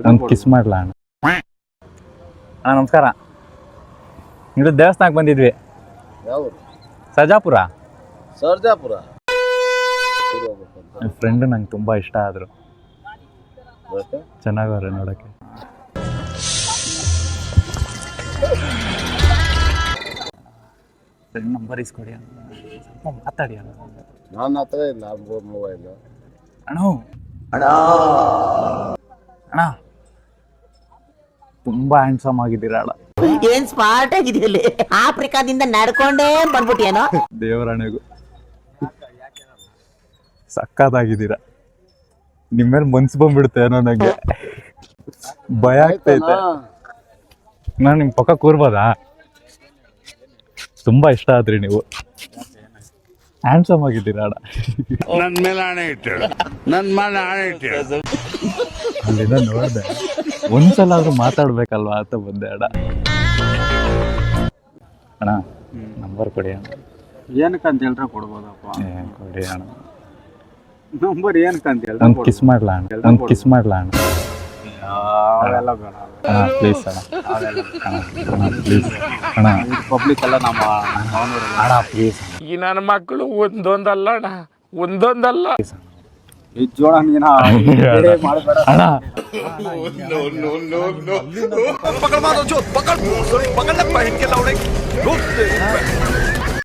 ಒಂದು ಕಿಸ್ ಮಾಡ್ಲಾ ಅಣ್ಣ? ಅಣ್ಣ ನಮಸ್ಕಾರ. ಇದು ದೇವಸ್ಥಾನಕ್ಕೆ ಬಂದಿದ್ವಿ. ಯಾವ ಸರ್ಜಾಪುರ. ಸರ್ಜಾಪುರ. ನನ್ನ ಫ್ರೆಂಡ್ ನಂಗೆ ತುಂಬ ಇಷ್ಟ ಆದರು. ಚೆನ್ನಾಗವ್ರೆ ನೋಡೋಕ್ಕೆ. ಫ್ರೆಂಡ್ ನಂಬರ್ ಇಸ್ಕೊಡಿ ಅಣ್ಣ, ಸ್ವಲ್ಪ ಮಾತಾಡಿ ಅಣ್ಣ. ನನ್ನ ಹತ್ರ ಇಲ್ಲ ಮೊಬೈಲ್. ಅಣ್ಣ ಅಣ್ಣ ತುಂಬಾ ಹ್ಯಾಂಡ್ಸಮ್ ಆಗಿದ್ದೀರಾ ಅಣ್ಣ. ಏನ್ ಸ್ಮಾರ್ಟ್ ಆಗಿದೆಯಲ್ಲಿ, ಆಫ್ರಿಕಾದಿಂದ ನಡ್ಕೊಂಡೇ ಬಂದ್ಬಿಟ್ಟಿಯೇನೋ. ದೇವರಾಣೆಗೂ ಸಕ್ಕತ್ತಾಗಿದ್ದೀರಾ. ನಿಮ್ಮೇಲೆ ಮನ್ಸು ಬಂದ್ಬಿಡುತ್ತೆ ಏನೋ, ನಂಗೆ ಭಯ ಆಗ್ತೈತೆ. ನಾನು ನಿಮ್ಮ ಪಕ್ಕ ಕೂರ್ಬೋದಾ? ತುಂಬಾ ಇಷ್ಟ ಆದ್ರಿ ನೀವು, ಹ್ಯಾಂಡ್ಸಮ್ ಆಗಿದ್ದೀರಾ ಅಣ್ಣ. ನನ್ನ ಮೇಲೆ ಆಣೆ ಇಟ್ಟಳು, ನನ್ನ ಮೇಲೆ ಆಣೆ ಇಟ್ಟಳು. ಅಲ್ಲಿಂದ ನೋಡಿದೆ, ಒಂದ್ಸಲ ಆದ್ರೂ ಮಾತಾಡ್ಬೇಕಲ್ವಾ ಅಂತ ಬಂದೆ ಅಣ್ಣ. ಅಣ್ಣ ನಂಬರ್ ಕೊಡಿ ಅಣ್ಣ. ಏನಕ್ಕಂತ ಹೇಳ್ರೆ ಕೊಡ್ಬೋದಪ್ಪ. ಕೊಡಿ ಅಣ್ಣ. ನಂಬರ್ ಏನಕ್ಕಂತ ಹೇಳ್ರೆ ಒಂದು ಕಿಸ್ ಮಾಡ್ಲಾ ಅಣ್ಣ? ಒಂದು ಕಿಸ್ ಮಾಡ್ಲಾ ಅಣ್ಣ? ಅವೆಲ್ಲ ಬೇಡ. ಅಣ್ಣ ಪ್ಲೀಸ್ ಅಣ್ಣ, ಅಣ್ಣ ಪ್ಲೀಸ್ ಅಣ್ಣ. ಪಬ್ಲಿಕ್ ಎಲ್ಲ ನಮ್ಮ ಅಣ್ಣ ಪ್ಲೀಸ್. ಈ ನನ್ನ ಮಕ್ಕಳು ಒಂದೊಂದಲ್ಲ ಅಣ್ಣ, ಒಂದೊಂದಲ್ಲ. ನಿಜೋಣ ನೀನ ಮಾಡಬೇಡ ಅಣ್ಣ. पकड़ मारो जो पकड़ पकड़ना पहन के लौड़े